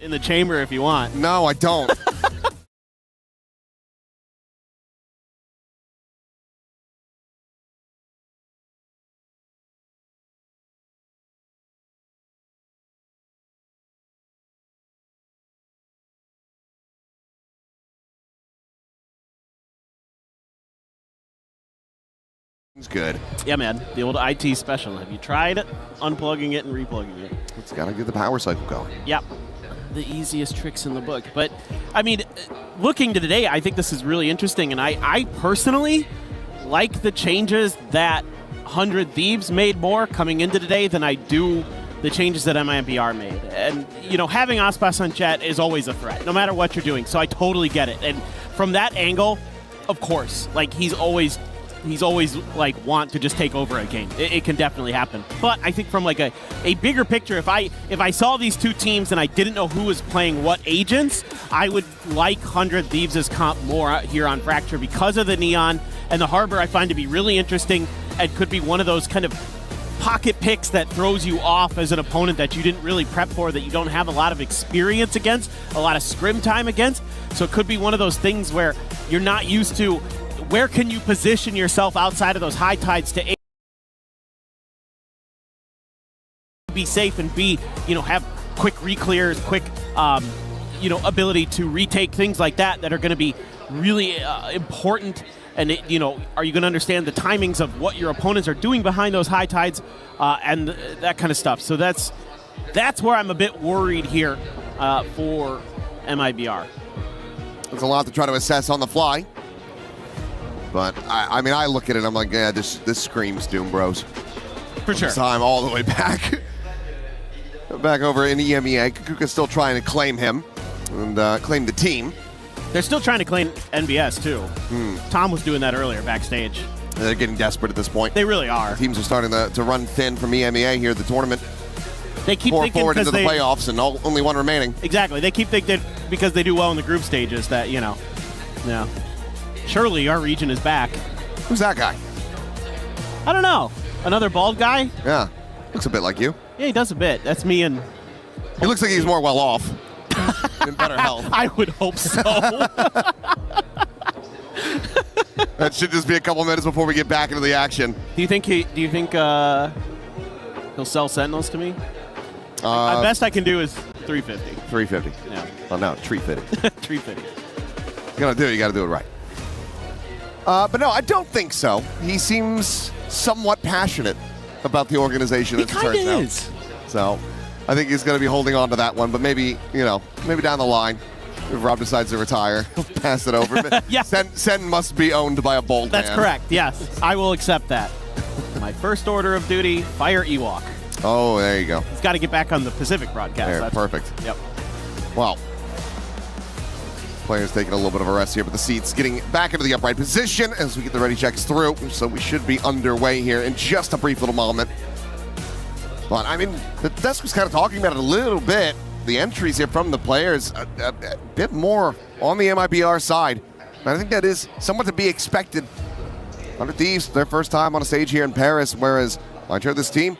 in the chamber if you want. No, I don't. It's good. Yeah, man. The old IT special. Have you tried unplugging it and replugging it? It's got to get the power cycle going. Yep. The easiest tricks in the book. But, I mean, looking to today, I think this is really interesting. And I personally like the changes that 100 Thieves made more coming into today than I do the changes that MIBR made. And, you know, having Aspas on chat is always a threat, no matter what you're doing. So I totally get it. And from that angle, of course, like, he's always like want to just take over a game. It can definitely happen. But I think from like a bigger picture, if I saw these two teams and I didn't know who was playing what agents, I would like 100 Thieves' comp more out here on Fracture because of the Neon and the Harbor. I find to be really interesting and could be one of those kind of pocket picks that throws you off as an opponent that you didn't really prep for, that you don't have a lot of experience against, a lot of scrim time against. So it could be one of those things where you're not used to. Where can you position yourself outside of those high tides to be safe and be, you know, have quick reclears, quick, you know, ability to retake things like that are going to be really important. And, you know, are you going to understand the timings of what your opponents are doing behind those high tides and that kind of stuff? So that's where I'm a bit worried here for MIBR. There's a lot to try to assess on the fly. But, I mean, I look at it, I'm like, yeah, this screams Doom Bros. For sure. This time all the way back. Back over in EMEA. Kukuka's still trying to claim him and claim the team. They're still trying to claim NBS, too. Tom was doing that earlier backstage. They're getting desperate at this point. They really are. Teams are starting to run thin from EMEA here at the tournament. They keep thinking forward into the they, playoffs and only one remaining. Exactly. They keep thinking because they do well in the group stages that, you know, yeah. Surely our region is back. Who's that guy? I don't know. Another bald guy? Yeah. Looks a bit like you. Yeah, he does a bit. That's me and... He looks like he's more well off. In better health. I would hope so. That should just be a couple minutes before we get back into the action. Do you think he'll sell Sentinels to me? The best I can do is 350. 350. Yeah. Oh no, 350. 350. You gotta do it right. But no, I don't think so. He seems somewhat passionate about the organization. He kind of is. So I think he's going to be holding on to that one, but maybe, you know, maybe down the line, if Rob decides to retire, he'll pass it over. Yeah. Sen must be owned by a bold man. That's correct, yes. I will accept that. My first order of duty, fire Ewok. Oh, there you go. He's got to get back on the Pacific broadcast. There, perfect. Yep. Well, players taking a little bit of a rest here, but the seats getting back into the upright position as we get the ready checks through. So we should be underway here in just a brief little moment. But I mean, the desk was kind of talking about it a little bit. The entries here from the players, a bit more on the MIBR side. And I think that is somewhat to be expected. 100 Thieves, their first time on a stage here in Paris, whereas I chose this team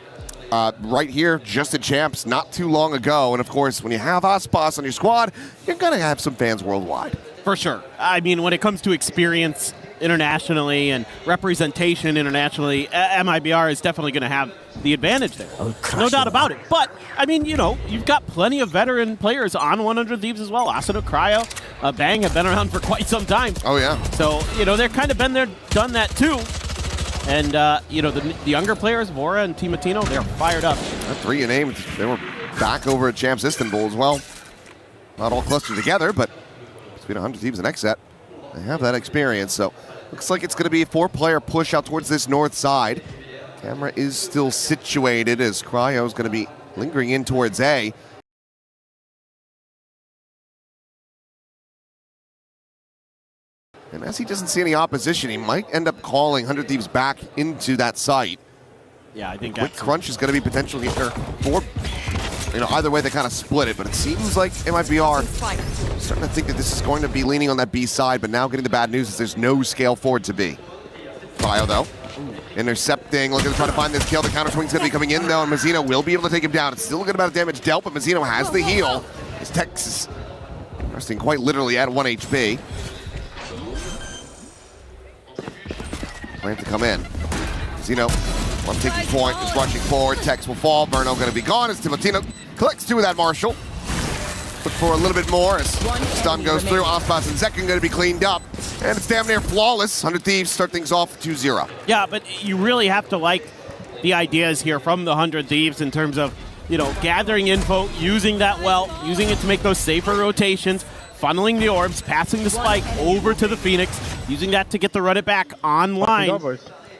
right here, just at Champs, not too long ago. And of course, when you have Aspas on your squad, you're going to have some fans worldwide. For sure. I mean, when it comes to experience internationally and representation internationally, MIBR is definitely going to have the advantage there. No doubt about it. But, I mean, you know, you've got plenty of veteran players on 100 Thieves as well. Asado, Cryo, Bang have been around for quite some time. Oh, yeah. So, you know, they've kind of been there, done that too. And, you know, the younger players, Vora and Timatino, they're fired up. That 3 named, they were back over at Champs Istanbul as well. Not all clustered together, but between 100 Thieves and XSET, they have that experience. So looks like it's going to be a 4-player push out towards this north side. Camera is still situated as Cryo is going to be lingering in towards A. And as he doesn't see any opposition, he might end up calling 100 Thieves back into that site. Yeah, I think Quick crunch is going to be potentially here for, you know, either way they kind of split it, but it seems like MIBR starting to think that this is going to be leaning on that B side, but now getting the bad news is there's no scale forward to B. Cryo though, intercepting, looking to try to find this kill. The counter swing's going to be coming in though, and Mazzino will be able to take him down. It's still a good amount of damage dealt, but Mazzino has the heal. His Tex is resting quite literally at 1 HP. Plan to come in. Zeno, one taking point, is rushing forward. Tex will fall. Verno going to be gone as Timotino collects 2 of that Marshall. Look for a little bit more as stun goes through. Aspas and Zekin going to be cleaned up. And it's damn near flawless. 100 Thieves start things off 2-0. Yeah, but you really have to like the ideas here from the 100 Thieves in terms of, you know, gathering info, using that well, using it to make those safer rotations, funneling the orbs, passing the spike over to the Phoenix, using that to get the run it back online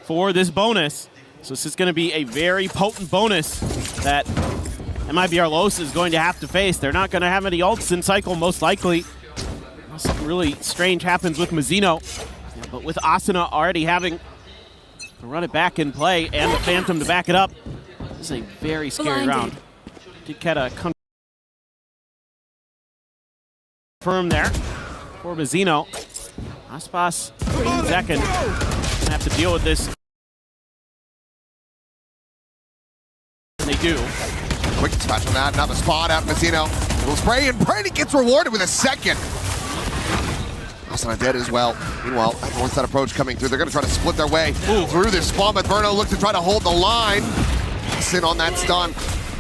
for this bonus. So this is going to be a very potent bonus that MIBR Los is going to have to face. They're not going to have any ults in cycle, most likely. Something really strange happens with Mazzino. Yeah, but with Asuna already having to run it back in play and the Phantom to back it up, this is a very scary round. Did get a confirm there for Mazzino. Aspas second. Gonna have to deal with this. And they do. Quick dispatch on that, another spot out Mazzino. Little spray, and Brady gets rewarded with a second. Asuna dead as well. Meanwhile, that north side approach coming through. They're going to try to split their way through this spawn, but Verno looks to try to hold the line. Sit on that stun.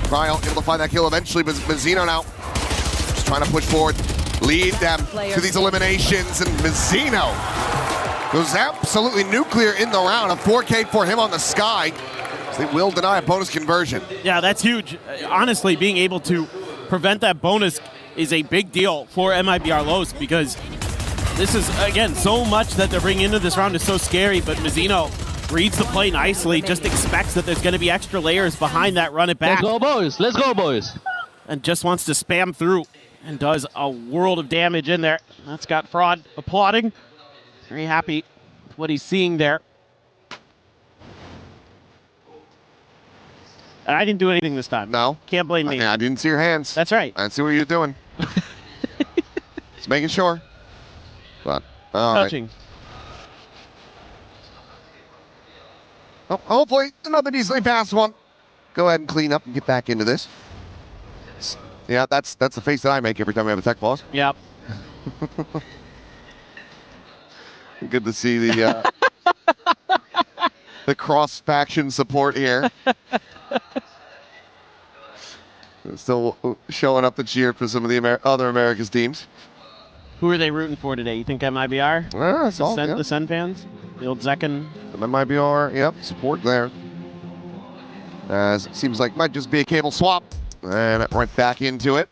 Cryo able to find that kill eventually, but Mazzino now just trying to push forward, lead them to these eliminations, and Mazzino goes absolutely nuclear in the round. A 4K for him on the sky. So they will deny a bonus conversion. Yeah, that's huge. Honestly, being able to prevent that bonus is a big deal for MIBR Los because this is, again, so much that they're bringing into this round is so scary, but Mazzino reads the play nicely, just expects that there's going to be extra layers behind that run it back. Let's go, boys. Let's go, boys. And just wants to spam through and does a world of damage in there. That's got Fraud applauding. Very happy with what he's seeing there. And I didn't do anything this time. No. Can't blame me. I didn't see your hands. That's right. I didn't see what you were doing. Just making sure. But, all Touching. right. Oh, hopefully, another easily passed one. Go ahead and clean up and get back into this. Yeah, that's the face that I make every time we have a tech pause. Yep. Good to see the the cross-faction support here. Still showing up the cheer for some of the other America's teams. Who are they rooting for today? You think MIBR? The Sun fans? The old Zekin? MIBR, yep, support there. As it seems like might just be a cable swap. And right back into it.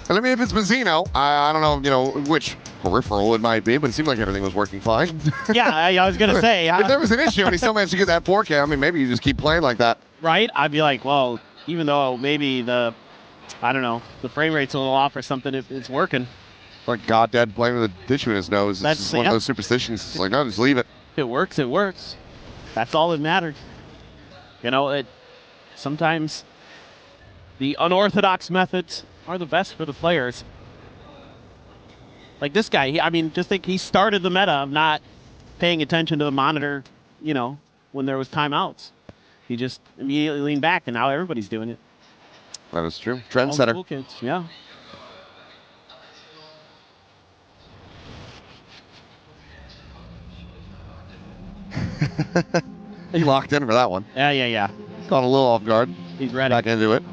And I mean, if it's Mazzino, I don't know, which peripheral it might be, but it seemed like everything was working fine. Yeah, I was going to say. If there was an issue and he still managed to get that 4K, I mean, maybe you just keep playing like that. Right? I'd be like, well, even though maybe the frame rate's a little off or something, it's working. Like goddad playing with a dish in his nose. It's just one of those superstitions. It's like, no, just leave it. If it works, it works. That's all that matters. Sometimes the unorthodox methods are the best for the players. Like this guy, just think he started the meta of not paying attention to the monitor, when there was timeouts. He just immediately leaned back, and now everybody's doing it. That is true. Trendsetter. Cool kids, yeah. He locked in for that one. Yeah. Caught a little off guard. He's ready. Back into it.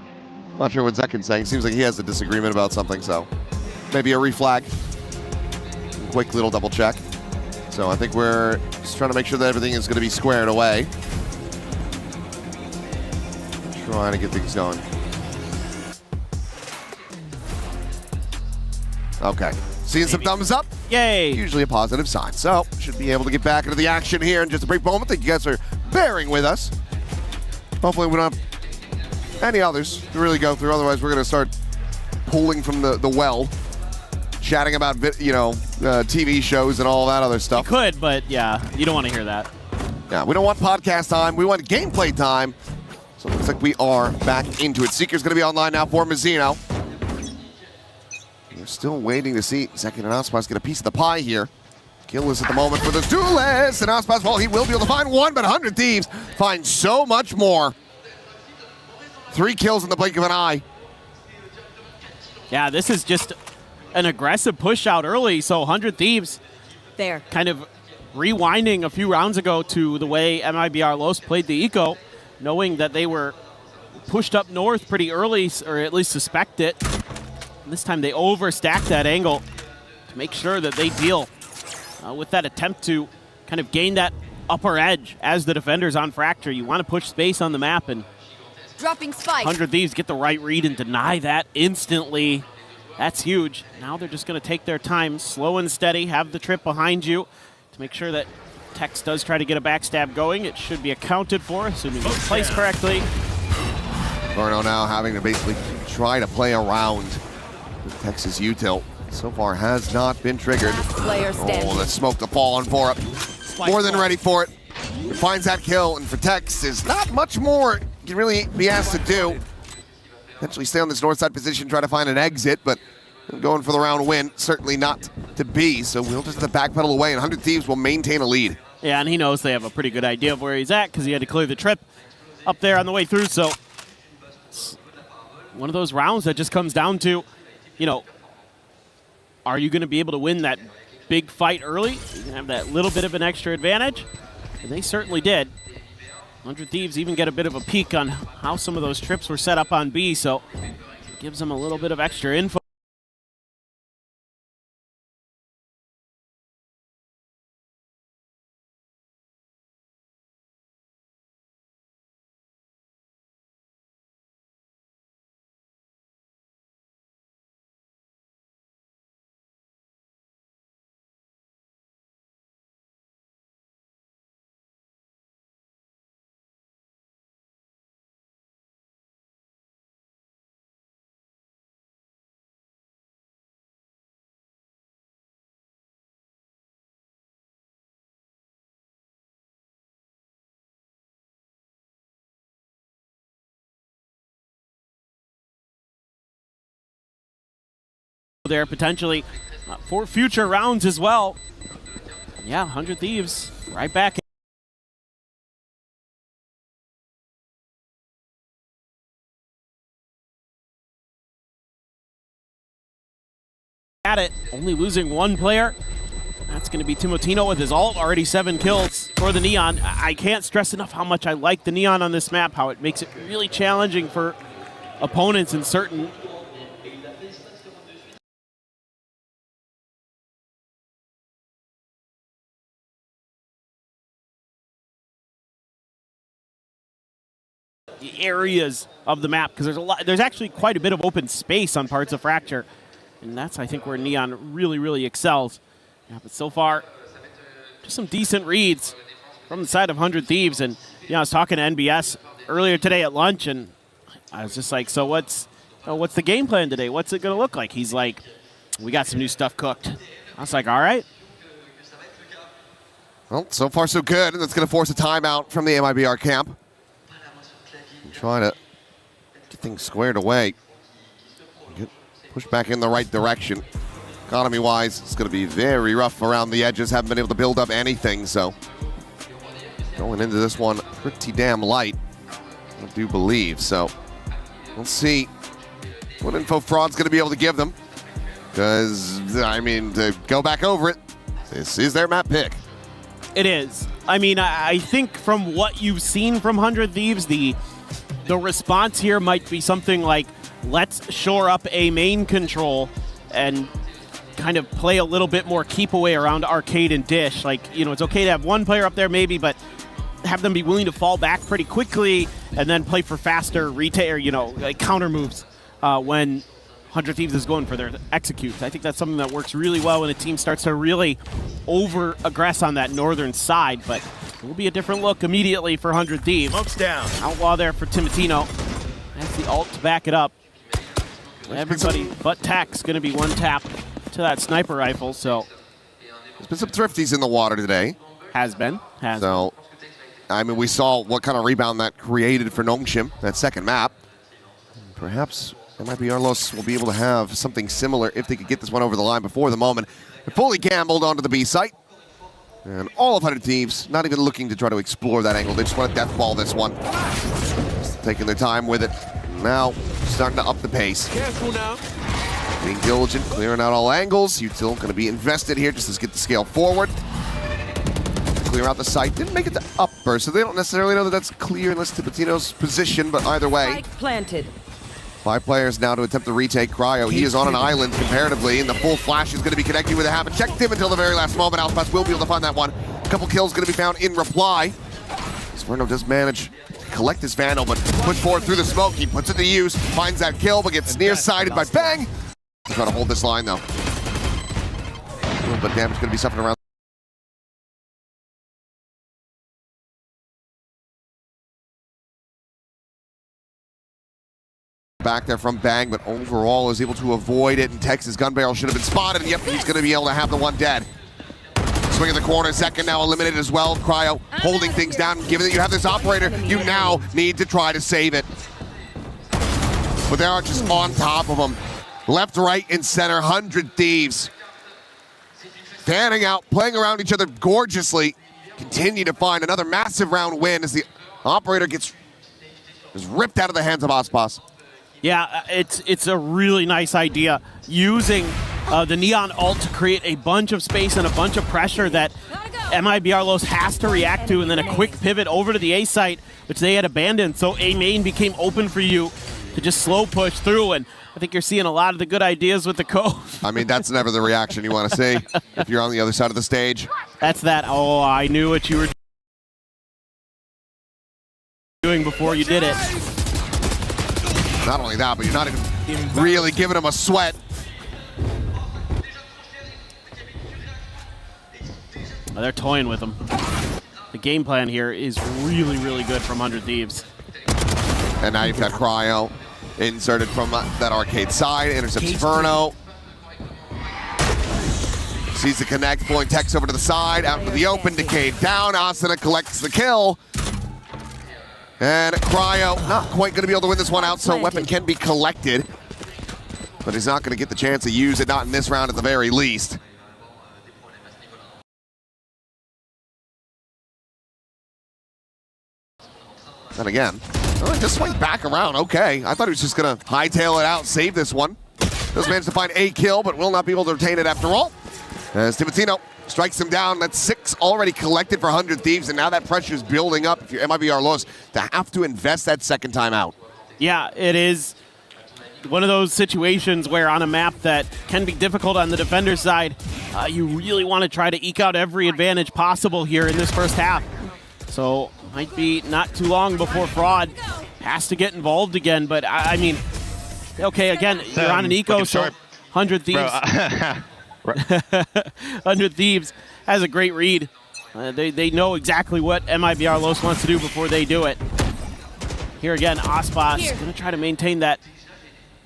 Not sure what Zekin's saying. Seems like he has a disagreement about something, so maybe a reflag. Quick little double check. So I think we're just trying to make sure that everything is going to be squared away. Trying to get things going. Okay. Seeing some thumbs up. Yay. Usually a positive sign. So should be able to get back into the action here in just a brief moment. Thank you guys for bearing with us. Hopefully we don't have any others to really go through. Otherwise we're going to start pulling from the well. Chatting about, TV shows and all that other stuff. You could, but yeah, you don't want to hear that. Yeah, we don't want podcast time. We want gameplay time. So it looks like we are back into it. Seeker's going to be online now for Mazzino. We're still waiting to see Zekin and Aspas get a piece of the pie here. Killless at the moment for the duelist. And Aspas, well, he will be able to find one, but 100 Thieves find so much more. 3 kills in the blink of an eye. Yeah, this is just an aggressive push out early, so 100 Thieves There. kind of rewinding a few rounds ago to the way MIBR Los played the eco, knowing that they were pushed up north pretty early, or at least suspect it. And this time they overstacked that angle to make sure that they deal with that attempt to kind of gain that upper edge as the defenders on Fracture. You want to push space on the map, and Dropping spike. 100 Thieves get the right read and deny that instantly. That's huge. Now they're just going to take their time, slow and steady, have the trip behind you to make sure that Tex does try to get a backstab going. It should be accounted for, assuming it's placed correctly. Verno now having to basically try to play around with Tex's util. So far has not been triggered. Last player standing. Oh, the smoke to falling for it. More than ready for it. He finds that kill, and for Tex, there's not much more he can really be asked to do. Potentially stay on this north side position, try to find an exit, but going for the round win, certainly not to be. So we'll just have to backpedal away, and 100 Thieves will maintain a lead. Yeah, and he knows they have a pretty good idea of where he's at because he had to clear the trip up there on the way through. So it's one of those rounds that just comes down to, you know, are you going to be able to win that big fight early? You can have that little bit of an extra advantage, and they certainly did. 100 Thieves even get a bit of a peek on how some of those trips were set up on B, so it gives them a little bit of extra info. There potentially for future rounds as well. Yeah, 100 Thieves right back at it, only losing one player. That's going to be Timotino with his ult, already 7 kills for the Neon. I can't stress enough how much I like the Neon on this map, how it makes it really challenging for opponents in certain areas of the map, because there's actually quite a bit of open space on parts of Fracture, and that's, I think, where Neon really excels. Yeah, but so far just some decent reads from the side of 100 Thieves. And I was talking to NBS earlier today at lunch, and I was just like, so what's the game plan today? What's it gonna look like? He's like, we got some new stuff cooked. I was like, all right. Well, so far so good, and that's going to force a timeout from the MIBR camp. Trying to get things squared away. Get pushed back in the right direction. Economy-wise, it's going to be very rough around the edges. Haven't been able to build up anything, so going into this one pretty damn light, I do believe. So we'll see what info Fraud's going to be able to give them. Because, I mean, to go back over it, this is their map pick. It is. I mean, I think from what you've seen from 100 Thieves, the response here might be something like, let's shore up a main control and kind of play a little bit more keep away around arcade and dish. Like, it's okay to have one player up there maybe, but have them be willing to fall back pretty quickly and then play for faster retail, like counter moves when 100 Thieves is going for their executes. I think that's something that works really well when a team starts to really over-aggress on that northern side, but it will be a different look immediately for 100 Thieves. Smokes down. Outlaw there for Timotino. That's the ult to back it up. Everybody but Tech's going to be one tap to that sniper rifle, so. There's been some thrifties in the water today. Has been. So, I mean, we saw what kind of rebound that created for Nongshim, that second map. Perhaps MIBR Los will be able to have something similar if they could get this one over the line before the moment. They're fully gambled onto the B site. And all of 100 Thieves not even looking to try to explore that angle. They just want to death ball this one. Just taking their time with it. Now, starting to up the pace. Careful now. Being diligent, clearing out all angles. Util going to be invested here just to get the scale forward. Clear out the site. Didn't make it to upper, so they don't necessarily know that that's clear unless Tipitino's position, but either way. Spike planted. 5 players now to attempt to retake Cryo. He is on an island comparatively, and the full flash is going to be connecting with a haven't checked him until the very last moment. Alspas will be able to find that one. A couple kills going to be found in reply. Sverno does manage to collect his Vandal, but push forward through the smoke. He puts it to use, finds that kill, but gets nearsighted by Bang. He's trying to hold this line, though. A little bit of damage going to be suffered around. Back there from Bang, but overall is able to avoid it, and Tex's gun barrel should have been spotted, and yep, he's going to be able to have the one dead. Swing in the corner, second now eliminated as well. Cryo holding things down, given that you have this operator, you now need to try to save it. But they are just on top of him. Left, right, and center, 100 Thieves. Fanning out, playing around each other gorgeously. Continue to find another massive round win as the operator gets ripped out of the hands of Aspas. Yeah, it's a really nice idea, using the Neon ult to create a bunch of space and a bunch of pressure that MIBR Los has to react to, and then a quick pivot over to the A site, which they had abandoned, so A main became open for you to just slow push through, and I think you're seeing a lot of the good ideas with the Cove. I mean, that's never the reaction you want to see if you're on the other side of the stage. That's that, oh, I knew what you were doing before you did it. Not only that, but you're not even really giving him a sweat. Oh, they're toying with him. The game plan here is really, really good from 100 Thieves. And now you've got Cryo inserted from that arcade side, intercepts Sverno. Sees the connect, pulling Tex over to the side, out into the open, Decayed down, Asuna collects the kill. And Cryo not quite going to be able to win this one out, so weapon can be collected. But he's not going to get the chance to use it, not in this round at the very least. And again, just swing back around, okay. I thought he was just going to hightail it out, save this one. Does manage to find a kill, but will not be able to retain it after all. As Tipitino strikes him down. That's 6 already collected for 100 Thieves, and now that pressure is building up if you're MIBR Los to have to invest that second time out. Yeah, it is one of those situations where on a map that can be difficult on the defender's side, you really want to try to eke out every advantage possible here in this first half. So might be not too long before Fraud has to get involved again, but I mean, okay, again, you're on an eco, so 100 Thieves. 100 Thieves has a great read. They know exactly what MIBR Los wants to do before they do it. Here again, Aspas going to try to maintain that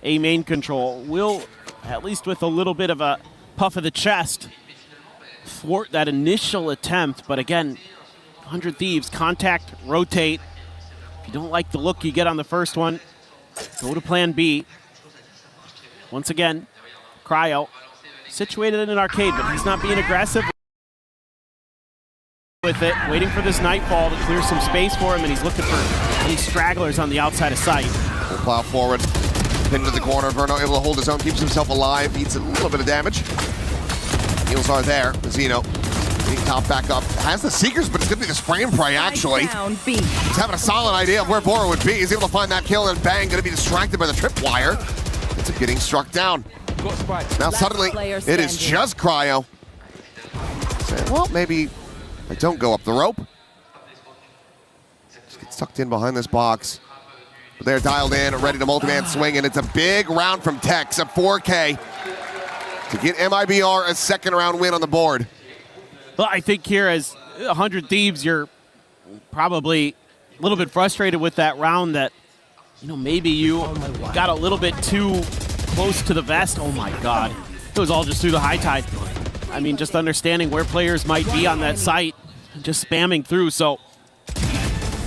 A main control. Will, at least with a little bit of a puff of the chest, thwart that initial attempt. But again, 100 Thieves, contact, rotate. If you don't like the look you get on the first one, go to plan B. Once again, Cryo, situated in an arcade, but he's not being aggressive with it, waiting for this Nightfall to clear some space for him, and he's looking for any stragglers on the outside of sight. We'll plow forward, pinned to the corner. Verno able to hold his own, keeps himself alive, eats a little bit of damage. Heals are there. Zeno getting top back up. Has the Seekers, but it's going to be the spray and pray, actually. He's having a solid idea of where Bora would be. He's able to find that kill, and Bang going to be distracted by the tripwire. It's getting struck down. Now suddenly, it is just Cryo. Saying, well, maybe I don't go up the rope. Just get tucked in behind this box. But they're dialed in, ready to multi-man swing, and it's a big round from Tex, a 4K, to get MIBR a second round win on the board. Well, I think here as 100 Thieves, you're probably a little bit frustrated with that round that, you know, maybe you got a little bit too close to the vest. Oh my God. It was all just through the high tide. I mean, just understanding where players might be on that site, just spamming through. So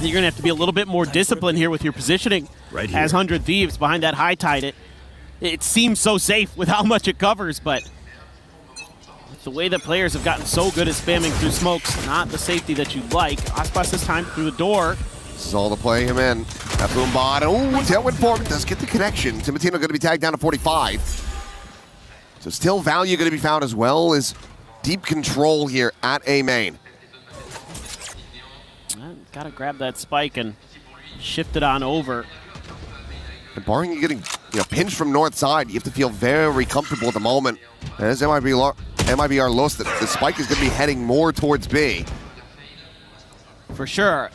you're going to have to be a little bit more disciplined here with your positioning as 100 Thieves behind that high tide. It seems so safe with how much it covers, but with the way that players have gotten so good at spamming through smokes, not the safety that you'd like. Aspas this time through the door. This is all to play him in. That boom bot. Oh, tailwind forward. Does get the connection. Timotino going to be tagged down to 45. So still value going to be found as well as deep control here at A main. Got to grab that spike and shift it on over. And barring you getting pinched from north side, you have to feel very comfortable at the moment. And as MIBR lost, the spike is going to be heading more towards B. For sure.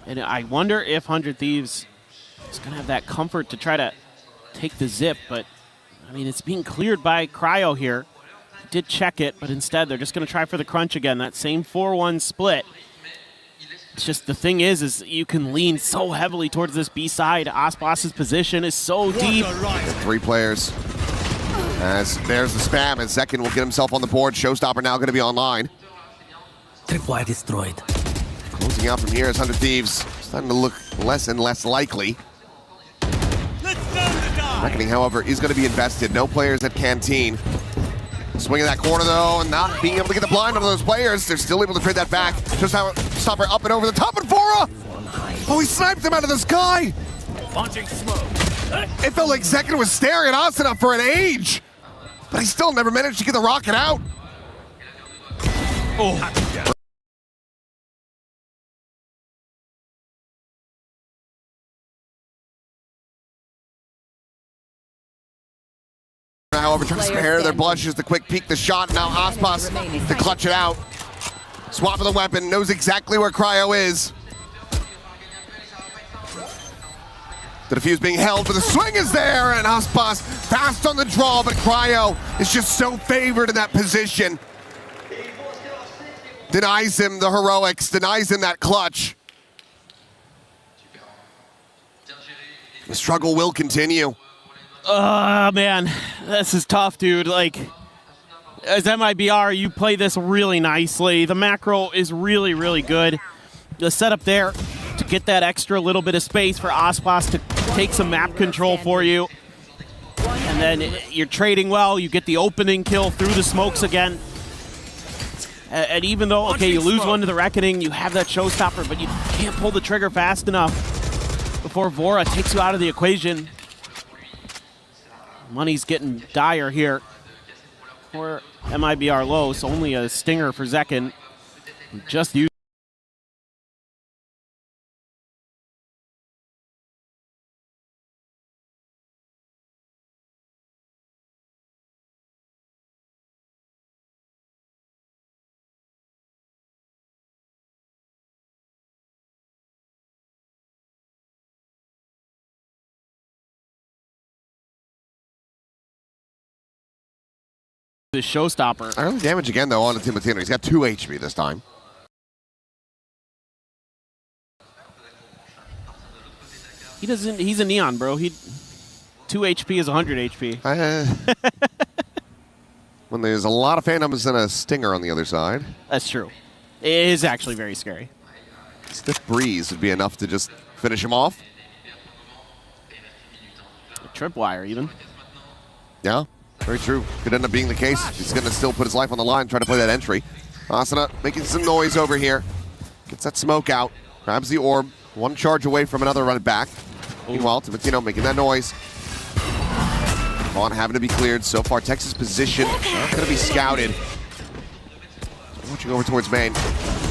And I wonder if 100 Thieves is going to have that comfort to try to take the zip, but I mean, it's being cleared by Cryo here. He did check it, but instead they're just going to try for the crunch again, that same 4-1 split. It's just the thing is you can lean so heavily towards this B side. Osbos's position is so deep. 3 players. As there's the spam, and Zekin will get himself on the board. Showstopper now going to be online. Tripwire destroyed. Closing out from here is 100 Thieves. Starting to look less and less likely. Reckoning, however, is going to be invested. No players at Canteen. Swinging that corner, though, and not being able to get the blind on those players. They're still able to trade that back. Showstopper up and over the top, and Vora! Oh, he sniped him out of the sky! Launching smoke. It felt like Zekin was staring at Asuna for an age, but he still never managed to get the rocket out. Oh. However, trying to spare their blushes, the quick peek, the shot. Now Aspas to clutch it out. Swap of the weapon, knows exactly where Cryo is. The defuse being held, but the swing is there, and Aspas fast on the draw, but Cryo is just so favored in that position. Denies him the heroics, denies him that clutch. The struggle will continue. Man, this is tough, dude. Like, as MIBR, you play this really nicely. The macro is really, really good. The setup there to get that extra little bit of space for Aspas to take some map control for you. And then you're trading well. You get the opening kill through the smokes again. And even though, okay, you lose one to the Reckoning, you have that showstopper, but you can't pull the trigger fast enough before Vora takes you out of the equation. Money's getting dire here for MIBR low, so only a stinger for Zekin. Just used. The showstopper. Early damage again, though, on the Timatino. He's got 2 HP this time. He doesn't. He's a Neon, bro. 2 HP is 100 HP. When there's a lot of Phantoms and a Stinger on the other side. That's true. It is actually very scary. Stiff Breeze would be enough to just finish him off. A tripwire, even. Yeah. Very true. Could end up being the case. He's going to still put his life on the line, try to play that entry. Asuna making some noise over here. Gets that smoke out. Grabs the orb. 1 charge away from another run back. Meanwhile, Timatino making that noise. Vaughn having to be cleared. So far, Texas' position not going to be scouted. Watching over towards main.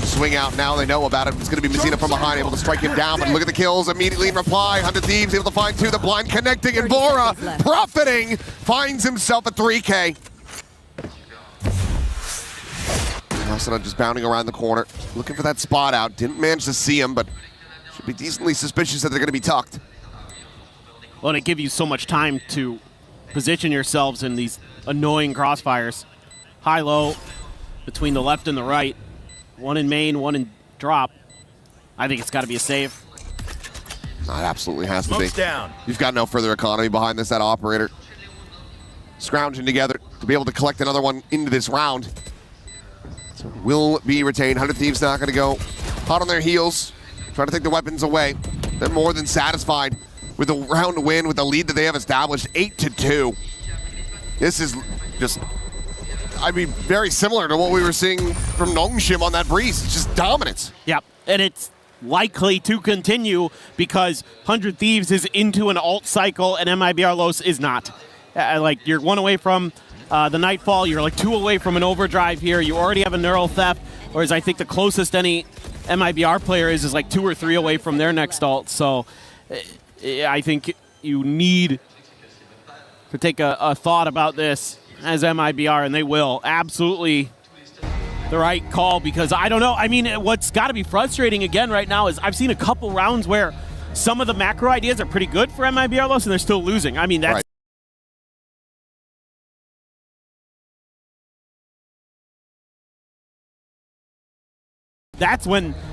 Swing out now, they know about it. It's going to be Messina from behind, able to strike him down, but look at the kills immediately in reply. 100 Thieves able to find 2, the blind connecting, and Vora profiting, finds himself a 3K. Asuna just bounding around the corner, looking for that spot out. Didn't manage to see him, but should be decently suspicious that they're going to be tucked. Well, and it gives you so much time to position yourselves in these annoying crossfires. High-low between the left and the right. 1 in main, 1 in drop. I think it's got to be a save. It absolutely has to be. Down. You've got no further economy behind this, that operator. Scrounging together to be able to collect another one into this round. So will be retained. 100 Thieves not going to go hot on their heels, trying to take the weapons away. They're more than satisfied with the round win, with the lead that they have established, 8-2. This is just, I mean, very similar to what we were seeing from Nongshim on that Breeze. It's just dominance. Yep, and it's likely to continue because 100 Thieves is into an alt cycle and MIBR Los is not. Like, you're 1 away from the Nightfall, you're like 2 away from an overdrive here. You already have a neural theft, whereas I think the closest any MIBR player is like 2 or 3 away from their next ult. So I think you need to take a thought about this as MIBR, and they will. Absolutely the right call, because I don't know. I mean, what's got to be frustrating again right now is I've seen a couple rounds where some of the macro ideas are pretty good for MIBR Los, and they're still losing. I mean, that's... Right.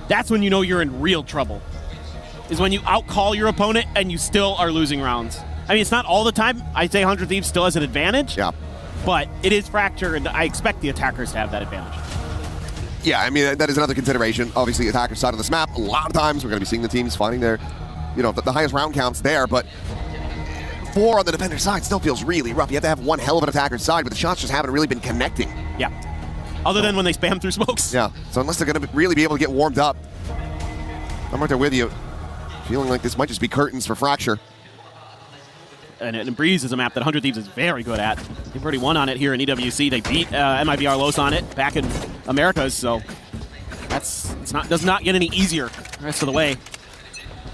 That's when you know you're in real trouble, is when you outcall your opponent and you still are losing rounds. I mean, it's not all the time. I'd say 100 Thieves still has an advantage, Yeah. but it is Fracture, and I expect the attackers to have that advantage. Yeah, I mean, that is another consideration. Obviously, the attacker side of this map, a lot of times we're going to be seeing the teams finding their, the highest round counts there, but 4 on the defender side still feels really rough. You have to have one hell of an attacker's side, but the shots just haven't really been connecting. Yeah. Other than when they spam through smokes. Yeah, so unless they're going to really be able to get warmed up, I'm right there with you. Feeling like this might just be curtains for Fracture. And Breeze is a map that 100 Thieves is very good at. They've already won on it here in EWC. They beat MIBR Los on it back in Americas, so does not get any easier the rest of the way.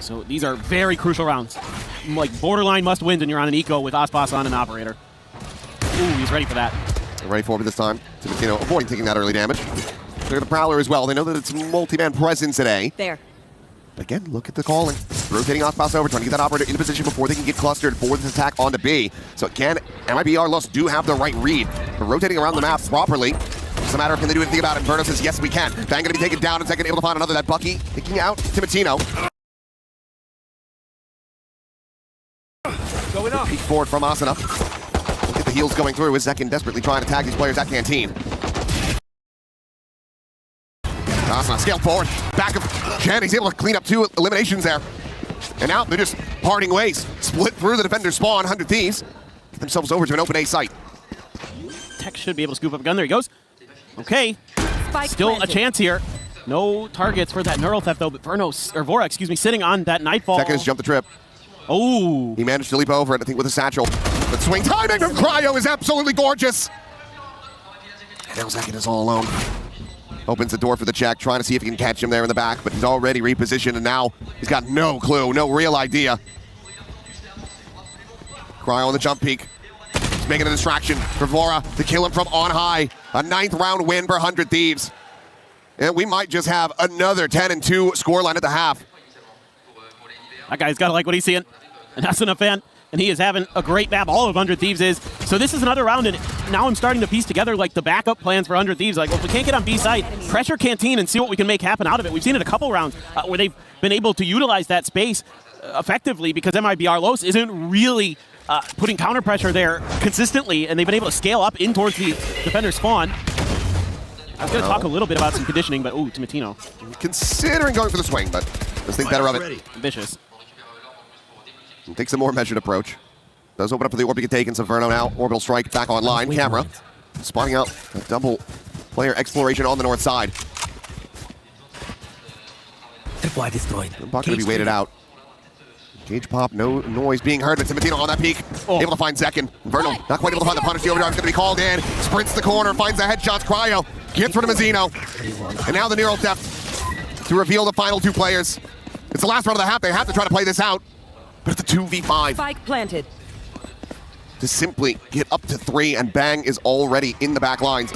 So these are very crucial rounds. Like borderline must wins, and you're on an eco with Ospas on an operator. Ooh, he's ready for that. They're ready for it this time. Timotino avoiding taking that early damage. They're the Prowler as well. They know that it's multi-man presence today. There. But again, look at the calling. Rotating Ospas over, trying to get that operator into position before they can get clustered for this attack onto B. So again, MIBR Los do have the right read. They're rotating around the map properly. It's a matter of can they do anything about it. Inferno says, yes, we can. Bang going to be taken down in a second, able to find another. That Bucky taking out Timotino. Going up. Peek forward from Asuna. Look at the heals going through. Is Zekin desperately trying to tag these players at Canteen. Asuna scaled forward. Back of Chen. He's able to clean up 2 eliminations there. And now they're just parting ways. Split through the defender's spawn. 100 Thieves get themselves over to an open A site. Tech should be able to scoop up a gun. There he goes. Okay. Spike Still planted. a chance here. No targets for that neural theft, though. But Vora, sitting on that Nightfall. Zekin has jumped the trip. Oh. He managed to leap over it, I think, with a satchel. But swing timing from Cryo is absolutely gorgeous. And now Zekin is all alone. Opens the door for the check, trying to see if he can catch him there in the back, but he's already repositioned, and now he's got no clue, no real idea. Cryo on the jump peak. He's making a distraction for Vora to kill him from on high. A 9th round win for 100 Thieves. And we might just have another 10-2 scoreline at the half. That guy's got to like what he's seeing. And that's enough fan. And he is having a great map. All of 100 Thieves is. So this is another round, and now I'm starting to piece together like the backup plans for 100 Thieves. Like, well, if we can't get on B side, pressure Canteen and see what we can make happen out of it. We've seen it a couple rounds where they've been able to utilize that space effectively because MIBR Los isn't really putting counter pressure there consistently, and they've been able to scale up in towards the defender spawn. I was going to talk a little bit about some conditioning, but ooh, Timotino. Considering going for the swing, but let's think better of it. Vicious. Takes a more measured approach. Does open up for the orb to get taken. Inferno now. Orbital strike back online. Camera spotting out a double player exploration on the north side. Tripwire destroyed. Buck going to be waited out. Gauge pop, no noise being heard. But Timotino on that peak. Able to find Zekin. Inferno not quite able to find the punish. The overdrive is going to be called in. Sprints the corner, finds the headshots. Cryo gets rid of Mazzino. And now the neural theft to reveal the final 2 players. It's the last round of the half. They have to try to play this out. But it's a 2v5. Spike planted. To simply get up to 3, and Bang is already in the back lines.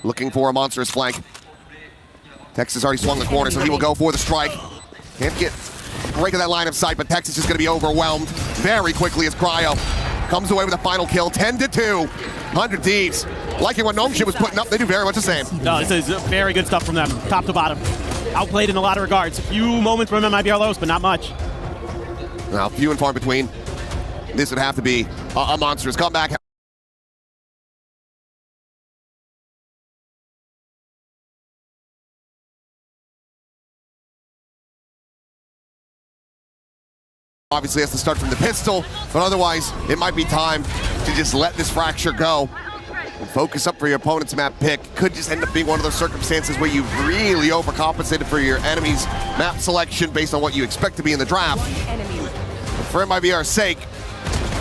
Looking for a monstrous flank. Texas already swung the corner, so he will go for the strike. Can't get a break of that line of sight, but Texas is going to be overwhelmed very quickly as Cryo comes away with a final kill. 10-2. 100 Thieves. Liking what Gnomeship was putting up, they do very much the same. No, this is very good stuff from them, top to bottom. Outplayed in a lot of regards. A few moments from MIBR Los, but not much. Now, few and far between. This would have to be a monstrous comeback. Obviously has to start from the pistol, but otherwise it might be time to just let this Fracture go and focus up for your opponent's map pick. Could just end up being one of those circumstances where you've really overcompensated for your enemy's map selection based on what you expect to be in the draft. But for MIBR's sake,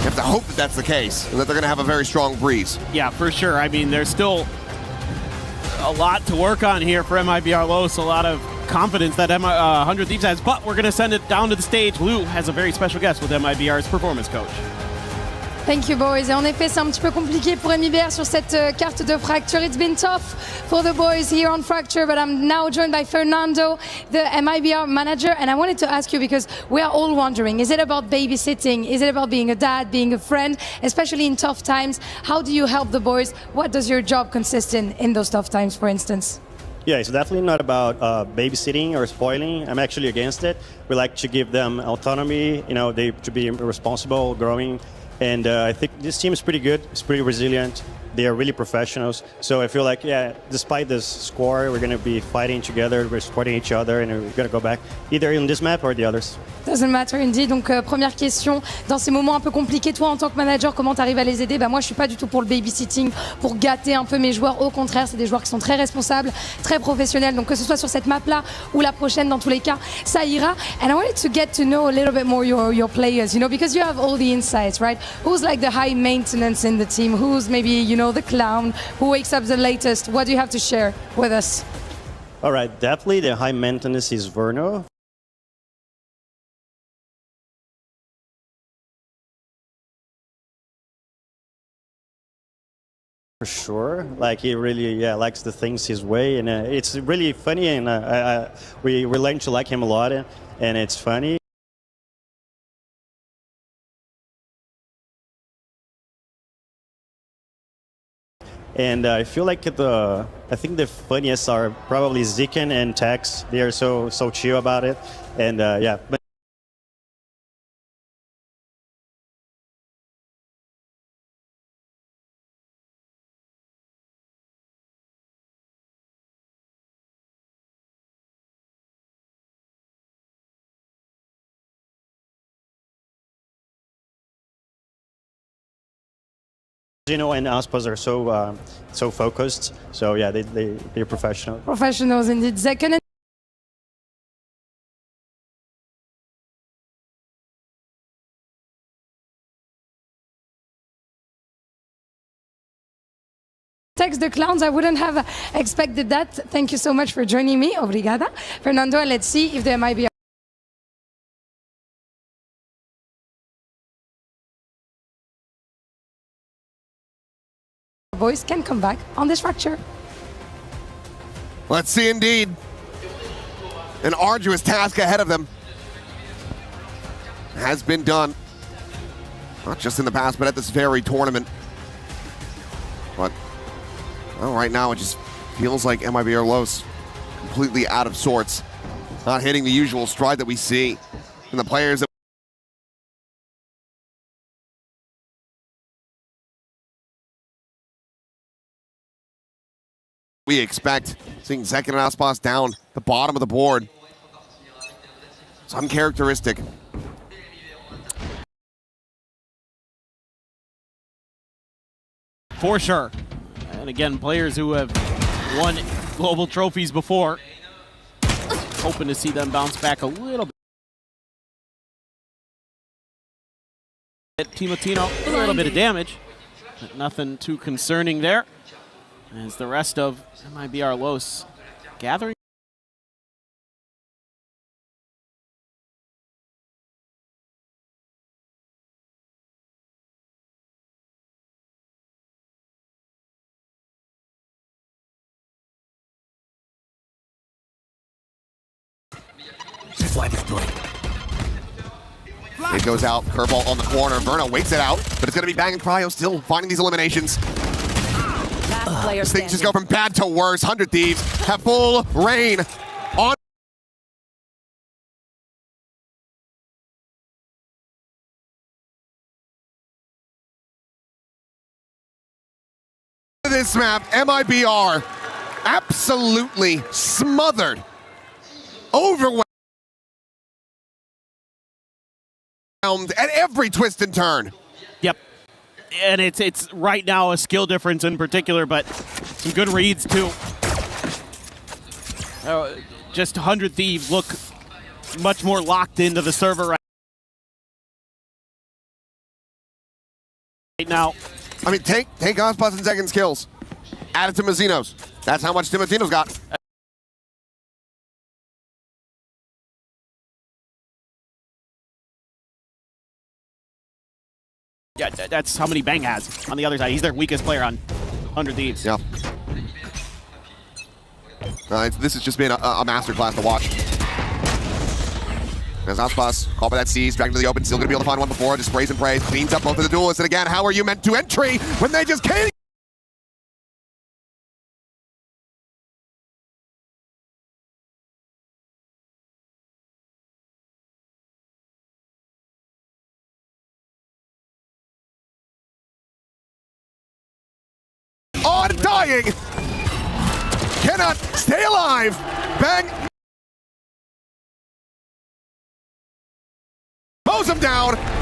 You have to hope that that's the case and that they're going to have a very strong breeze. Yeah, for sure. I mean, there's still a lot to work on here for MIBR Los, a lot of confidence that 100 Thieves has, but we're going to send it down to the stage. Lou has a very special guest with MIBR's performance coach. Thank you, boys. Et en effet, c'est un petit peu compliqué pour MIBR sur cette carte de Fracture. It's been tough for the boys here on Fracture, but I'm now joined by Fernando, the MIBR manager, and I wanted to ask you, because we are all wondering, is it about babysitting? Is it about being a dad, being a friend, especially in tough times? How do you help the boys? What does your job consist in those tough times, for instance? Yeah, it's definitely not about babysitting or spoiling. I'm actually against it. We like to give them autonomy, they to be responsible, growing. And I think this team is pretty good. It's pretty resilient. They are really professionals. So I feel like, yeah, despite this score, we're going to be fighting together, we're supporting each other, and we're going to go back either in this map or the others. Doesn't matter indeed. Donc première question, dans ces moments un peu compliqués, toi en tant que manager, comment tu arrives à les aider? Moi je suis pas du tout pour le babysitting, pour gâter un peu mes joueurs. Au contraire, c'est des joueurs qui sont très responsables, très professionnels. Donc que ce soit sur cette map là ou la prochaine, dans tous les cas, ça ira. And I wanted to get to know a little bit more your players, because you have all the insights, right? Who's like the high maintenance in the team? Who's maybe, the clown? Who wakes up the latest? What do you have to share with us? All right, definitely the high maintenance is Verno. For sure, like he really likes the things his way, and it's really funny, and we learn to like him a lot, and it's funny. And I feel like I think the funniest are probably Ziken and Tex. They are so chill about it, and yeah. Gino and Aspas are so focused. So yeah, they're professional. Professionals indeed. Second. Text the clowns, I wouldn't have expected that. Thank you so much for joining me. Obrigada. Fernando, let's see if there might be boys can come back on this Fracture. Let's see indeed. An arduous task ahead of them has been done. Not just in the past, but at this very tournament. But well, right now it just feels like MIBR Los completely out of sorts. Not hitting the usual stride that we see in the players that we expect. Seeing Zekin and Aspas down the bottom of the board. It's uncharacteristic. For sure. And again, players who have won global trophies before. Hoping to see them bounce back a little bit. Timotino, a little bit of damage. But nothing too concerning there. As the rest of MIBR Los gathering. Supply destroyed. It goes out, curveball on the corner. Verno waits it out, but it's going to be Bang and Cryo still finding these eliminations. Last player Things just standing. go from bad to worse. 100 Thieves have full reign on this map. MIBR absolutely smothered, overwhelmed at every twist and turn. Yep. And it's right now a skill difference in particular, but some good reads too. Just 100 Thieves look much more locked into the server right Right now, I mean, take Osbus and seconds kills. Add it to Mazzino's. That's how much Timothino's got. yeah, that's how many Bang has on the other side. He's their weakest player on 100 Thieves. Yeah. This has just been a masterclass to watch. As Osbus, called by that C's, dragged into the open, still gonna be able to find one before, just sprays and prays, cleans up both of the duelists, and again, how are you meant to entry when they just can't? Undying! Cannot stay alive! Bang! Mows him down!